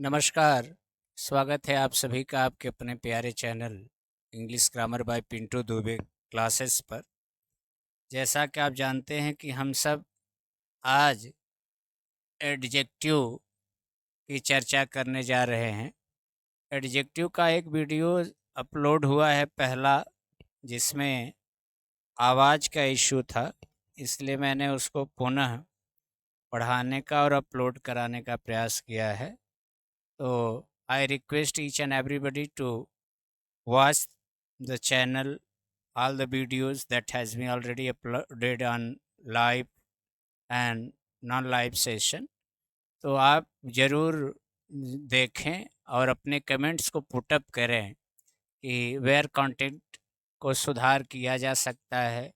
नमस्कार। स्वागत है आप सभी का आपके अपने प्यारे channel English grammar bye Pintu Dubey classes पर। जैसा कि आप जानते हैं कि हम सब आज एडजेक्टिव की चर्चा करने जा रहे हैं। एडजेक्टिव का एक वीडियो अपलोड हुआ है पहला, जिसमें आवाज़ का इशू था, इसलिए मैंने उसको पुनः पढ़ाने का और अपलोड कराने का प्रयास किया है। तो I request each and everybody to watch the channel, all the videos that has been already uploaded on live and non live session। तो आप ज़रूर देखें और अपने कमेंट्स को पुटअप करें कि वेयर कंटेंट को सुधार किया जा सकता है।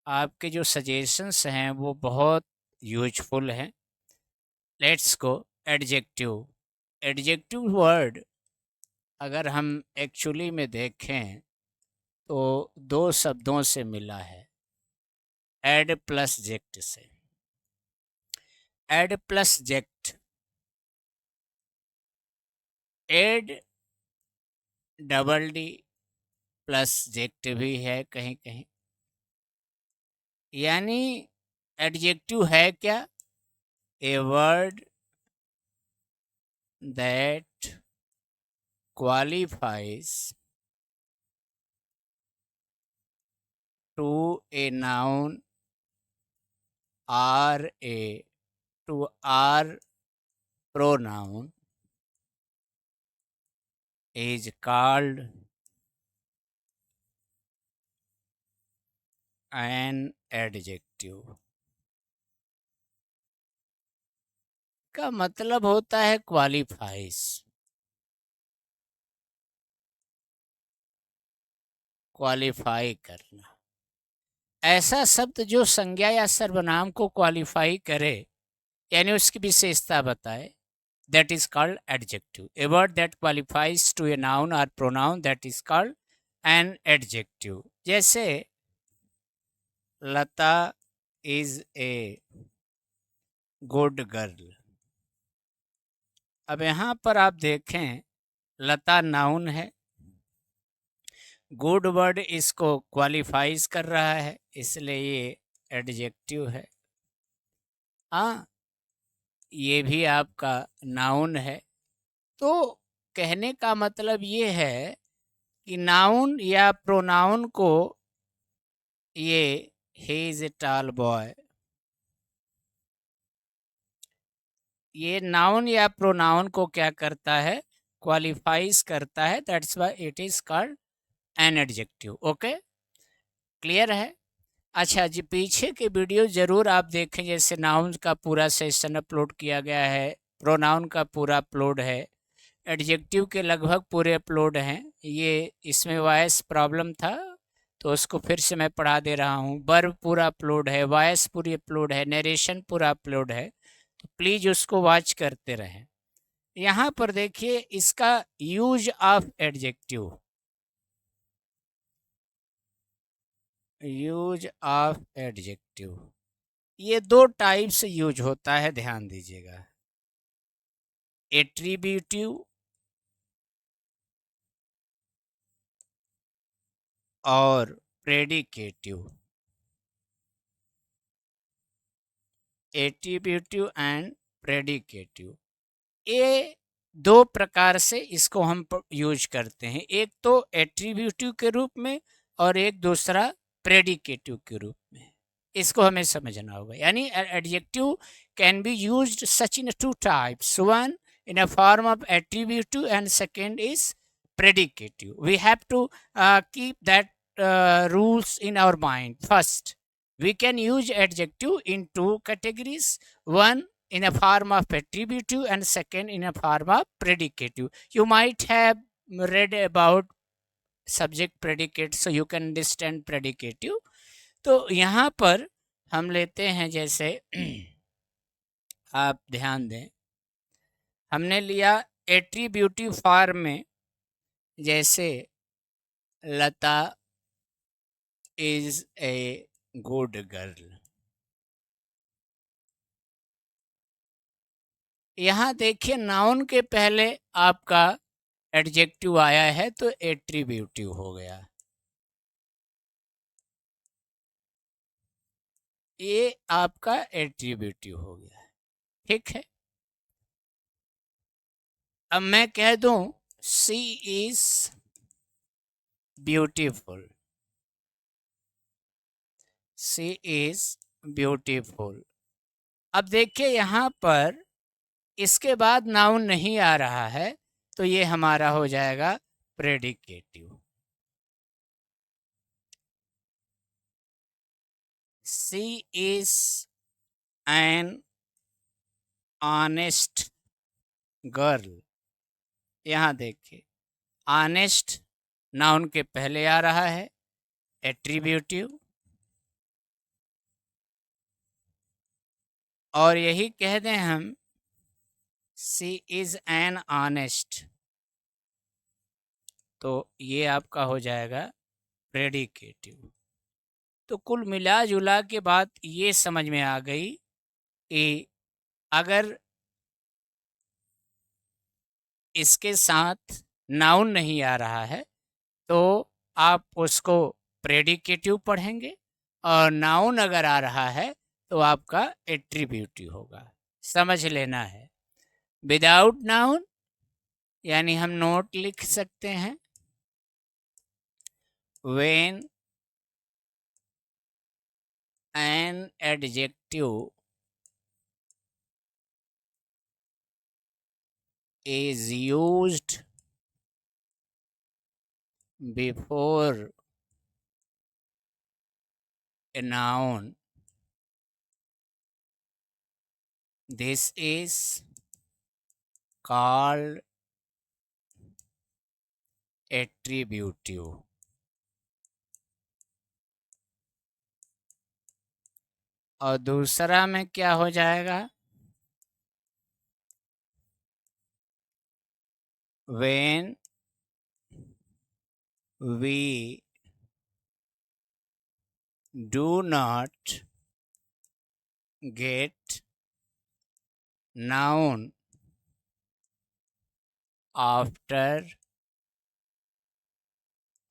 आपके जो सजेशंस हैं वो बहुत यूजफुल हैं। Let's go. Adjective. Adjective word अगर हम एक्चुअली में देखें तो दो शब्दों से मिला है, एड प्लस जेक्ट से। Ad plus ject, ad double D plus ject भी है कहीं कहीं। यानी एडजेक्टिव है क्या? A word that qualifies to a noun or a to or pronoun is called an adjective। का मतलब होता है क्वालिफाइज, क्वालिफाई करना। ऐसा शब्द जो संज्ञा या सर्वनाम को क्वालिफाई करे, यानी उसकी विशेषता बताए, that is called adjective. A word that qualifies to a noun और pronoun, that is called an adjective. जैसे Lata is a good girl. अब यहाँ पर आप देखें, लता नाउन है, गुड वर्ड इसको क्वालिफाइज कर रहा है, इसलिए ये एडजेक्टिव है। हाँ, ये भी आपका नाउन है। तो कहने का मतलब ये है कि नाउन या प्रोनाउन को ये he is a tall boy, ये नाउन या प्रोनाउन को क्या करता है? क्वालिफाइज करता है। That's why it is called an adjective. Okay, clear है? अच्छा जी, पीछे के वीडियो ज़रूर आप देखें। जैसे नाउन का पूरा सेशन अपलोड किया गया है, प्रोनाउन का पूरा अपलोड है, एडजेक्टिव के लगभग पूरे अपलोड हैं। ये इसमें वॉइस प्रॉब्लम था तो उसको फिर से मैं पढ़ा दे रहा हूँ। वर्ब पूरा अपलोड है, वॉइस पूरी अपलोड है, नरेशन पूरा अपलोड है, तो प्लीज़ उसको वॉच करते रहें। यहाँ पर देखिए इसका use of adjective, use of adjective, ये दो टाइप से यूज होता है, ध्यान दीजिएगा। एट्रीब्यूटिव और प्रेडिकेटिव। एट्रीब्यूटिव एंड प्रेडिकेटिव, ये दो प्रकार से इसको हम यूज करते हैं। एक तो एट्रीब्यूटिव के रूप में और एक दूसरा प्रेडिकेटिव के रूप में। इसको हमें समझना होगा। यानी adjective can be used such in two types, one in a form of attributive and second is predicative. We have to keep that rules in our mind. First, we can use adjective in two categories, one in a form of attributive and second in a form of predicative. You might have read about subject predicate, so you can understand predicative। तो यहाँ पर हम लेते हैं, जैसे आप ध्यान दें, हमने लिया एट्रीब्यूटिव फॉर्म में, जैसे Lata is a good girl. यहाँ देखिए नाउन के पहले आपका एडजेक्टिव आया है तो एट्रीब्यूटिव हो गया। ये आपका एट्रीब्यूटिव हो गया। ठीक है, अब मैं कह दूं she is beautiful, she is beautiful. अब देखिए यहाँ पर इसके बाद नाउन नहीं आ रहा है तो ये हमारा हो जाएगा predicative. She is an honest girl. यहाँ देखिए ऑनेस्ट नाउन के पहले आ रहा है एट्रीब्यूटिव, और यही कह दें हम सी इज एन ऑनेस्ट, तो ये आपका हो जाएगा प्रेडिकेटिव। तो कुल मिला जुला के बात ये समझ में आ गई कि अगर इसके साथ नाउन नहीं आ रहा है तो आप उसको प्रेडिकेटिव पढ़ेंगे, और नाउन अगर आ रहा है तो आपका एट्रीब्यूटिव होगा। समझ लेना है। विदाउट नाउन यानी हम नोट लिख सकते हैं when an adjective is used before a noun, this is called attributive। और दूसरा में क्या हो जाएगा, when we do not get noun after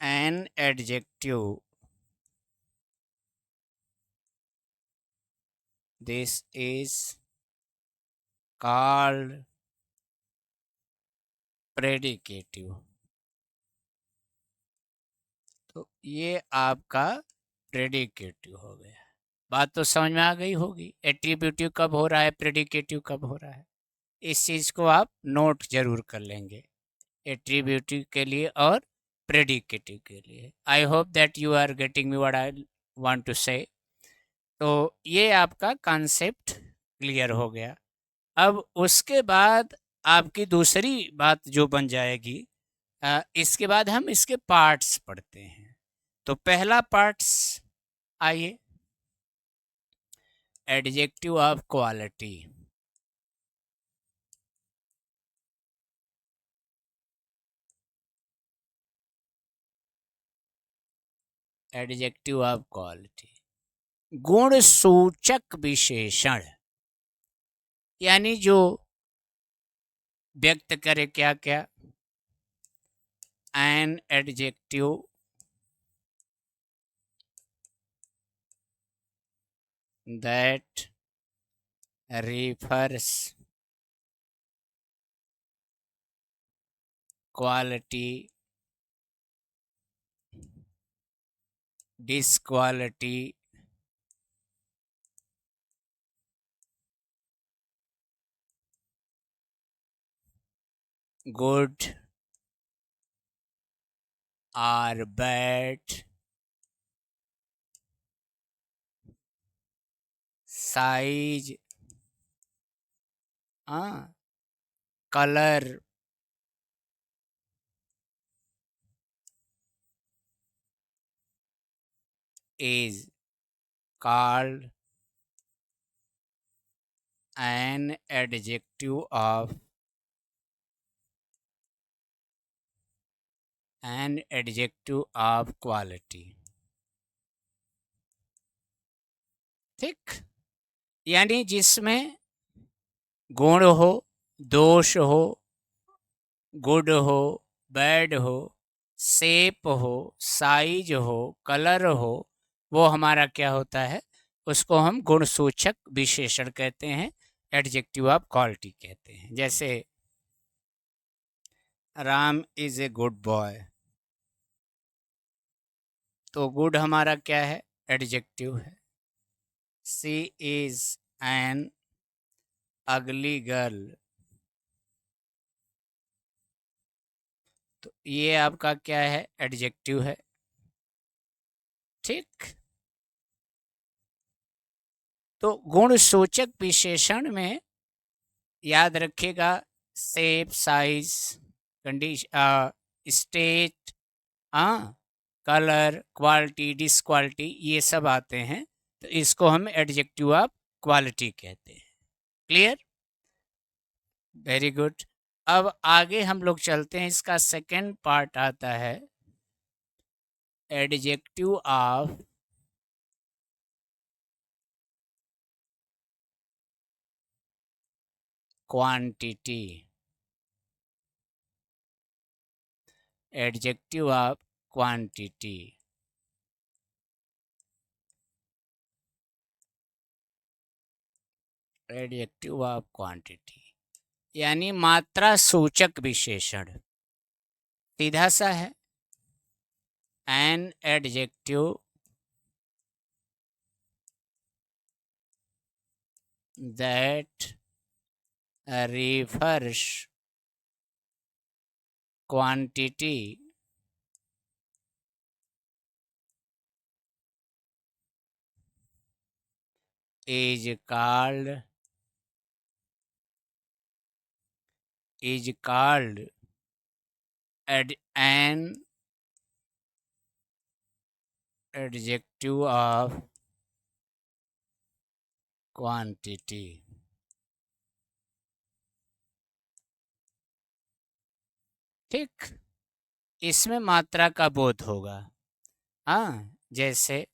an adjective, this is called predicative। तो ये आपका प्रेडिकेटिव हो गया। बात तो समझ में आ गई होगी, एट्रीब्यूटिव कब हो रहा है, प्रेडिकेटिव कब हो रहा है। इस चीज़ को आप नोट जरूर कर लेंगे, एट्रीब्यूटिव के लिए और प्रेडिकेटिव के लिए। I hope that you are getting me what I want to say. तो ये आपका कॉन्सेप्ट क्लियर हो गया। अब उसके बाद आपकी दूसरी बात जो बन जाएगी, इसके बाद हम इसके पार्ट्स पढ़ते हैं। तो पहला पार्ट्स आइए, adjective of quality. Adjective of quality, गुण सूचक विशेषण, यानी जो व्यक्त करे क्या क्या। N adjective that refers quality, disquality, good or bad, size, color, is called an adjective of quality। ठीक, यानी जिसमें गुण हो, दोष हो, गुड हो, बैड हो, शेप हो, साइज हो, कलर हो, वो हमारा क्या होता है, उसको हम गुणसूचक विशेषण कहते हैं, एडजेक्टिव ऑफ क्वालिटी कहते हैं। जैसे Ram is a good boy, तो गुड हमारा क्या है, एडजेक्टिव है। शी इज एन अगली गर्ल, तो ये आपका क्या है, एडजेक्टिव है। ठीक, तो गुणसूचक विशेषण में याद रखिएगा shape, size, condition, state, colour, quality, disquality, ये सब आते हैं, तो इसको हम एडजेक्टिव ऑफ क्वालिटी कहते हैं। Clear, very good. अब आगे हम लोग चलते हैं, इसका सेकेंड पार्ट आता है adjective of quantity. Adjective of quantity, adjective of quantity यानी मात्रा सूचक विशेषण। सीधा सा है, N adjective that refers quantity is called an adjective of quantity। ठीक, इसमें मात्रा का बोध होगा। हाँ, जैसे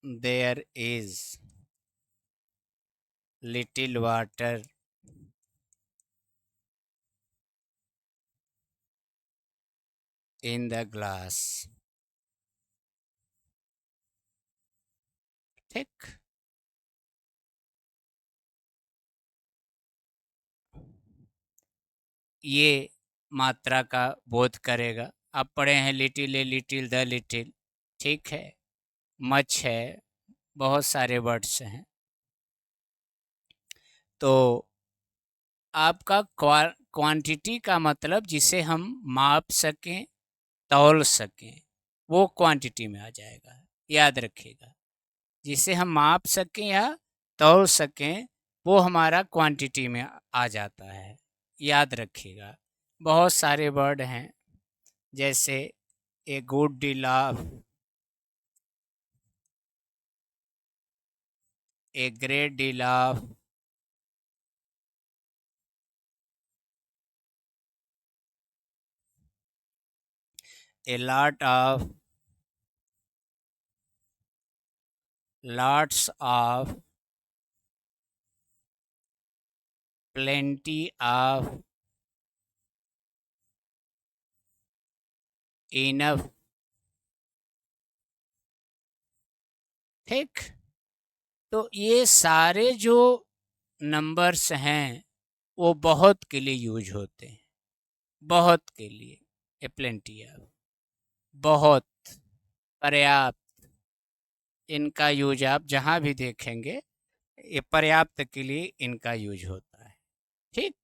there is little water in the glass। ठीक, ये मात्रा का बोध करेगा। आप पढ़े हैं little a little the little, ठीक है, मच है, बहुत सारे वर्ड्स हैं। तो आपका क्वांटिटी का मतलब जिसे हम माप सकें, तौल सकें, वो क्वांटिटी में आ जाएगा। याद रखिएगा, जिसे हम माप सकें या तौल सकें, वो हमारा क्वांटिटी में आ जाता है। याद रखिएगा, बहुत सारे वर्ड हैं, जैसे a good deal of, a great deal of, a lot of, lots of, plenty of, enough। ठीक, तो ये सारे जो नंबर्स हैं वो बहुत के लिए यूज होते हैं, बहुत के लिए। ए प्लेंटी ऑफ, बहुत, पर्याप्त, इनका यूज आप जहाँ भी देखेंगे, ये पर्याप्त के लिए इनका यूज होता है। ठीक,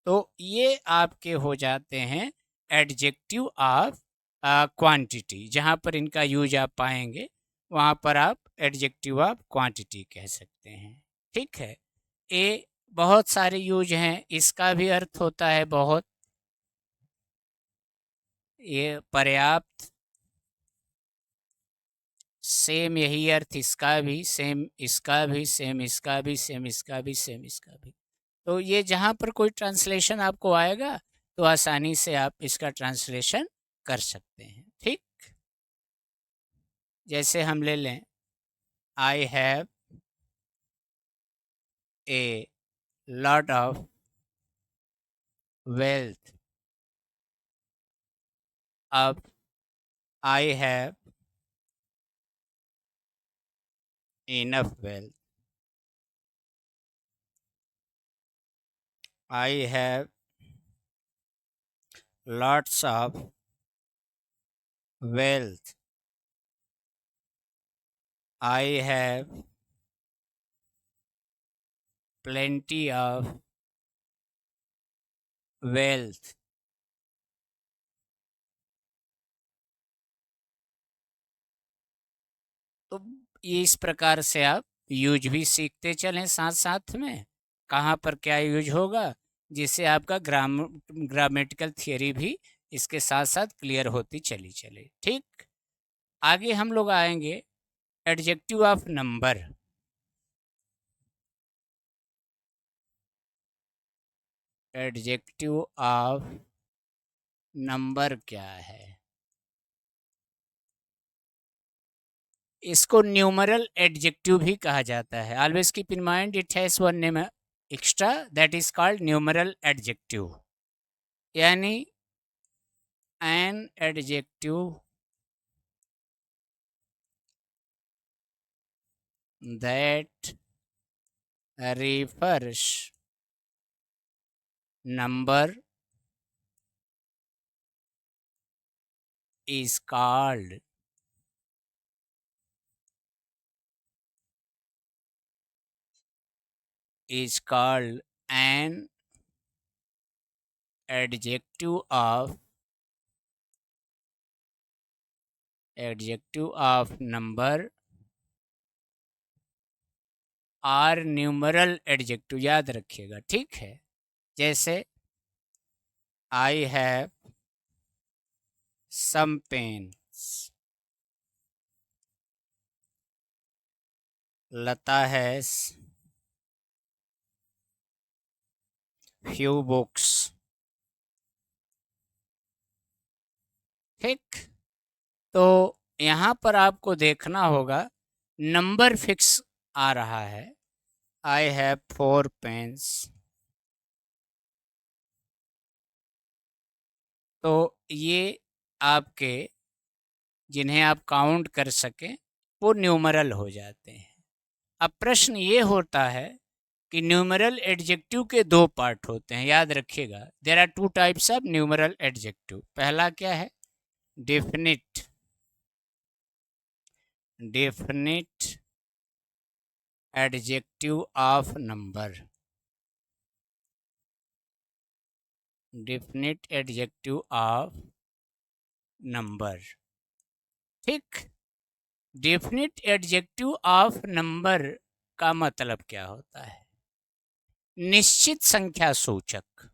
तो ये आपके हो जाते हैं एडजेक्टिव ऑफ क्वांटिटी। जहाँ पर इनका यूज आप पाएंगे, वहाँ पर आप एडजेक्टिव ऑफ क्वांटिटी कह सकते हैं। ठीक है, ए बहुत सारे यूज हैं, इसका भी अर्थ होता है बहुत, ये पर्याप्त, सेम यही अर्थ इसका भी, सेम इसका भी, सेम इसका भी, सेम इसका भी, सेम इसका भी। तो ये जहाँ पर कोई ट्रांसलेशन आपको आएगा, तो आसानी से आप इसका ट्रांसलेशन कर सकते हैं। ठीक, जैसे हम ले लें I have a lot of wealth. अब I have enough wealth. I have lots of wealth. I have plenty of wealth. तो ये इस प्रकार से आप यूज भी सीखते चलें साथ साथ में, कहाँ पर क्या यूज होगा, जिससे आपका ग्रामेटिकल थियरी भी इसके साथ साथ क्लियर होती चली चले। ठीक, आगे हम लोग आएंगे adjective of number. Adjective of number क्या है? इसको न्यूमरल एडजेक्टिव भी कहा जाता है। Always keep in mind it has one name extra, that is called numeral adjective, यानी an adjective that refers number is called an adjective of number और numeral adjective, याद रखिएगा, ठीक है। जैसे I have some pens, Lata has few books. ठीक, तो यहाँ पर आपको देखना होगा नंबर फिक्स आ रहा है। आई हैव 4 पेन्स, तो ये आपके जिन्हें आप काउंट कर सकें वो न्यूमरल हो जाते हैं। अब प्रश्न ये होता है कि न्यूमरल एडजेक्टिव के दो पार्ट होते हैं, याद रखिएगा। There are two types of numeral adjective. पहला क्या है? Definite adjective of number. Definite adjective of number. ठीक, डेफिनिट एडजेक्टिव ऑफ नंबर का मतलब क्या होता है? निश्चित संख्या सूचक,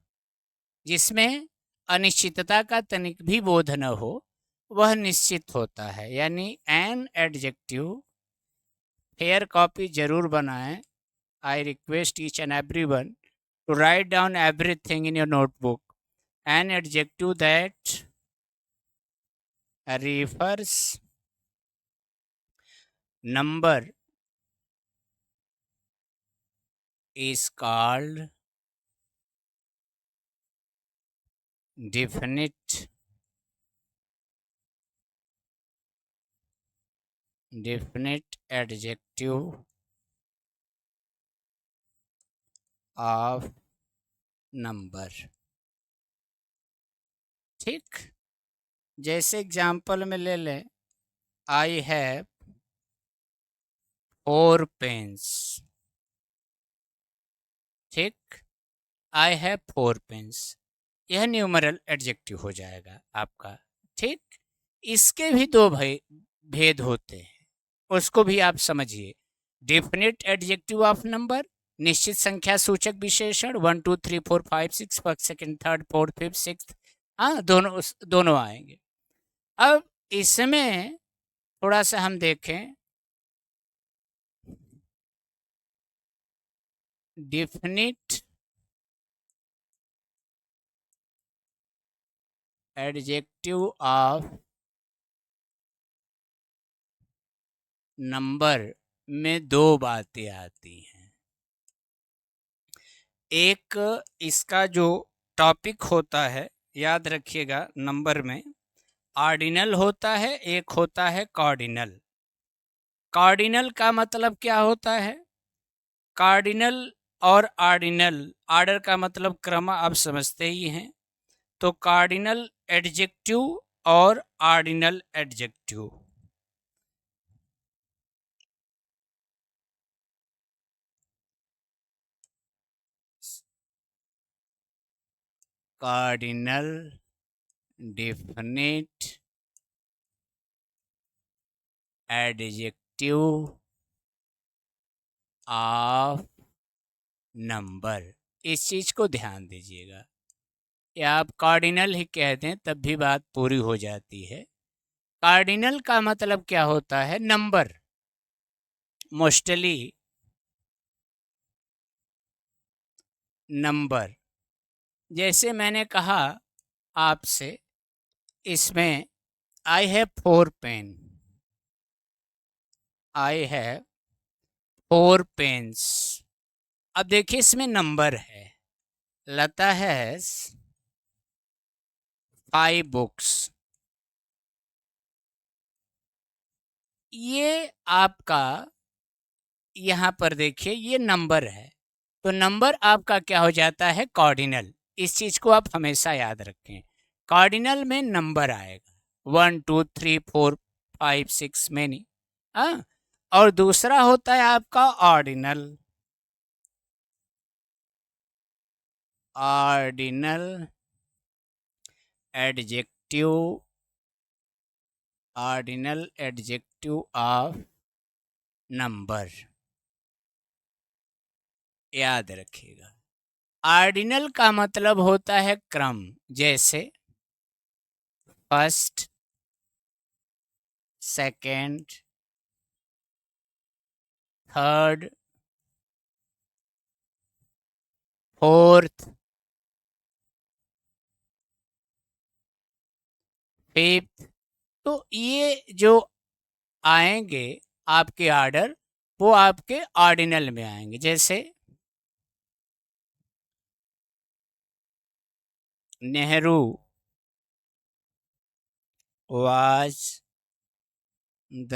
जिसमें अनिश्चितता का तनिक भी बोध न हो, वह निश्चित होता है, यानी एन एडजेक्टिव। फेयर कॉपी जरूर बनाएं। I request each and everyone to write down everything in your notebook. An adjective that refers number is called definite adjective of number। ठीक, जैसे एग्जाम्पल में ले लें, आई हैव 4 पेन्स। ठीक, आई हैव 4 पेन्स, यह numeral adjective हो जाएगा आपका। ठीक, इसके भी दो भेद होते हैं, उसको भी आप समझिए। डेफिनेट एडजेक्टिव ऑफ नंबर, निश्चित संख्या सूचक विशेषण, 1 2 3 4 5 6 first second third fourth fifth sixth, हाँ, दोनों आएंगे। अब इसमें थोड़ा सा हम देखें, डेफिनिट एडजेक्टिव ऑफ नंबर में दो बातें आती हैं। एक इसका जो टॉपिक होता है, याद रखिएगा, नंबर में ऑर्डिनल होता है, एक होता है कार्डिनल। कार्डिनल का मतलब क्या होता है? कार्डिनल और ऑर्डिनल, ऑर्डर का मतलब क्रम, आप समझते ही हैं। तो कार्डिनल एडजेक्टिव और ordinal adjective. Cardinal definite adjective of number, इस चीज को ध्यान दीजिएगा। या आप कार्डिनल ही कह दें तब भी बात पूरी हो जाती है। कार्डिनल का मतलब क्या होता है? नंबर। मोस्टली नंबर, जैसे मैंने कहा आपसे, इसमें I have 4 pen, I have 4 pens. अब देखिए इसमें नंबर है। Lata has 5 books. ये आपका यहाँ पर देखिए ये नंबर है, तो नंबर आपका क्या हो जाता है? कार्डिनल। इस चीज को आप हमेशा याद रखें, कार्डिनल में नंबर आएगा 1 2 3 4 5 6 मैनी। हाँ, और दूसरा होता है आपका ordinal. Ordinal adjective, ordinal adjective of number, याद रखिएगा। ऑर्डिनल का मतलब होता है क्रम, जैसे first, second, third, fourth, fifth. तो ये जो आएंगे आपके ऑर्डर, वो आपके ऑर्डिनल में आएंगे। जैसे Nehru was the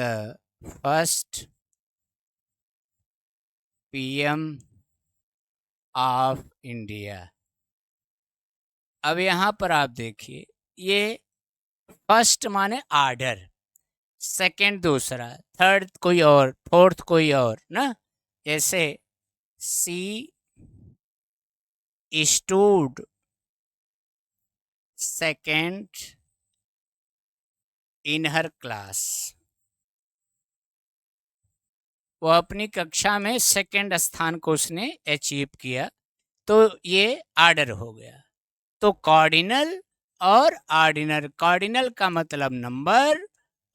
first PM of India. अब यहाँ पर आप देखिए, ये फर्स्ट माने ऑर्डर, सेकंड दूसरा, थर्ड कोई और, फोर्थ कोई और ना। जैसे सी stood second in her class. वो अपनी कक्षा में सेकंड स्थान को उसने अचीव किया, तो ये ऑर्डर हो गया। तो कार्डिनल और ऑर्डिनल, कार्डिनल का मतलब नंबर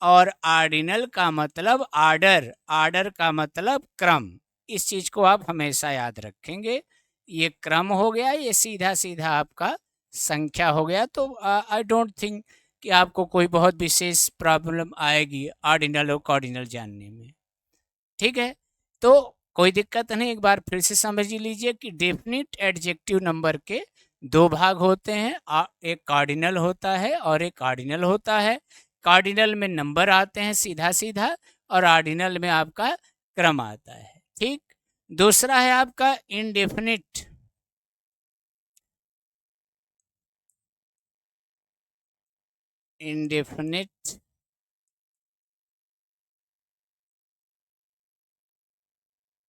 और ऑर्डिनल का मतलब ऑर्डर, ऑर्डर का मतलब क्रम। इस चीज को आप हमेशा याद रखेंगे। ये क्रम हो गया, ये सीधा सीधा आपका संख्या हो गया। तो आई डोंट थिंक कि आपको कोई बहुत विशेष प्रॉब्लम आएगी ऑर्डिनल और कार्डिनल जानने में। ठीक है, तो कोई दिक्कत नहीं। एक बार फिर से समझ लीजिए कि डेफिनिट एडजेक्टिव नंबर के दो भाग होते हैं, एक कार्डिनल होता है और एक ऑर्डिनल होता है। कार्डिनल में नंबर आते हैं सीधा सीधा, और ऑर्डिनल में आपका क्रम आता है। ठीक। दूसरा है आपका indefinite. Indefinite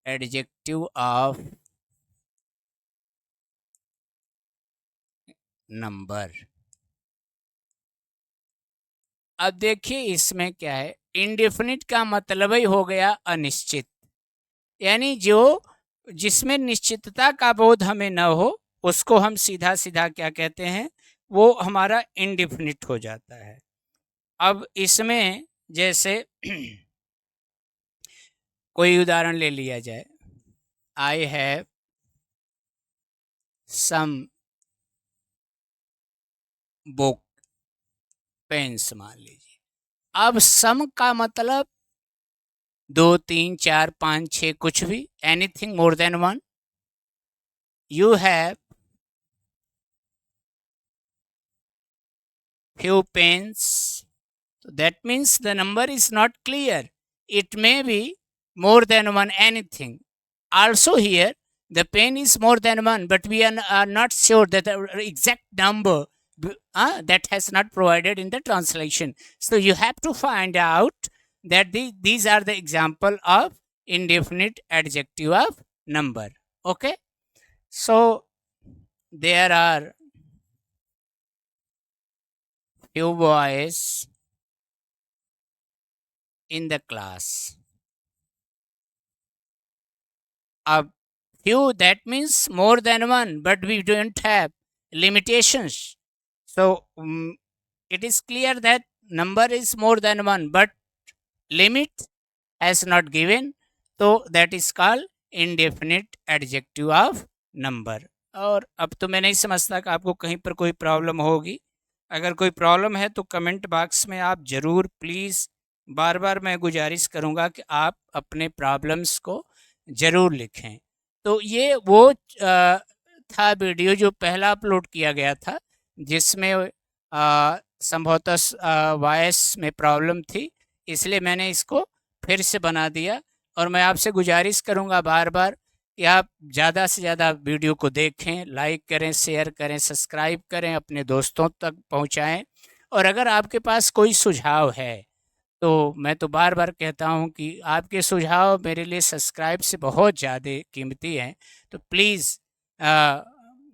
adjective of number. अब देखिए इसमें क्या है, इनडेफिनिट का मतलब ही हो गया अनिश्चित, यानी जो जिसमें निश्चितता का बोध हमें न हो, उसको हम सीधा सीधा क्या कहते हैं? वो हमारा इनडेफिनिट हो जाता है। अब इसमें जैसे कोई उदाहरण ले लिया जाए, I have some book pens मान लीजिए। अब सम का मतलब 2, 3, 4, 5, 6 कुछ भी, anything more than 1. You have few pens. So that means the number is not clear. It may be more than 1 anything. Also here the pen is more than 1, but we are not sure that the exact number that has not provided in the translation. So you have to find out that these are the example of indefinite adjective of number. Okay, so there are few boys in the class. A few, that means more than one, but we don't have limitations. So it is clear that number is more than one, but limit has not given. तो that is called indefinite adjective of number. और अब तो मैं नहीं समझता कि आपको कहीं पर कोई प्रॉब्लम होगी. अगर कोई प्रॉब्लम है तो कमेंट बॉक्स में आप ज़रूर प्लीज़, बार बार मैं गुजारिश करूँगा कि आप अपने प्रॉब्लम्स को ज़रूर लिखें. तो ये वो था वीडियो जो पहला अपलोड किया गया था, जिसमें संभवतः वॉइस में प्रॉब्लम थी, इसलिए मैंने इसको फिर से बना दिया. और मैं आपसे गुजारिश करूँगा बार बार कि आप ज़्यादा से ज़्यादा वीडियो को देखें, लाइक करें, शेयर करें, सब्सक्राइब करें, अपने दोस्तों तक पहुँचाएँ. और अगर आपके पास कोई सुझाव है तो मैं तो बार बार कहता हूँ कि आपके सुझाव मेरे लिए सब्सक्राइब से बहुत ज़्यादा कीमती हैं. तो प्लीज़,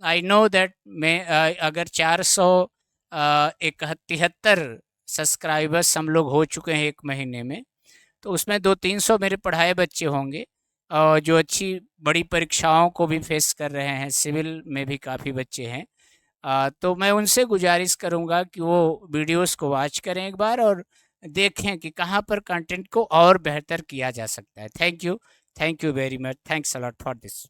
आई नो दैट मैं अगर 473 सब्सक्राइबर्स हम लोग हो चुके हैं 1 महीने में, तो उसमें 200-300 मेरे पढ़ाए बच्चे होंगे और जो अच्छी बड़ी परीक्षाओं को भी फेस कर रहे हैं. सिविल में भी काफ़ी बच्चे हैं. तो मैं उनसे गुजारिश करूँगा कि वो वीडियोस को वॉच करें एक बार और देखें कि कहाँ पर कंटेंट को और बेहतर किया जा सकता है. Thank you very much. Thanks a lot for this.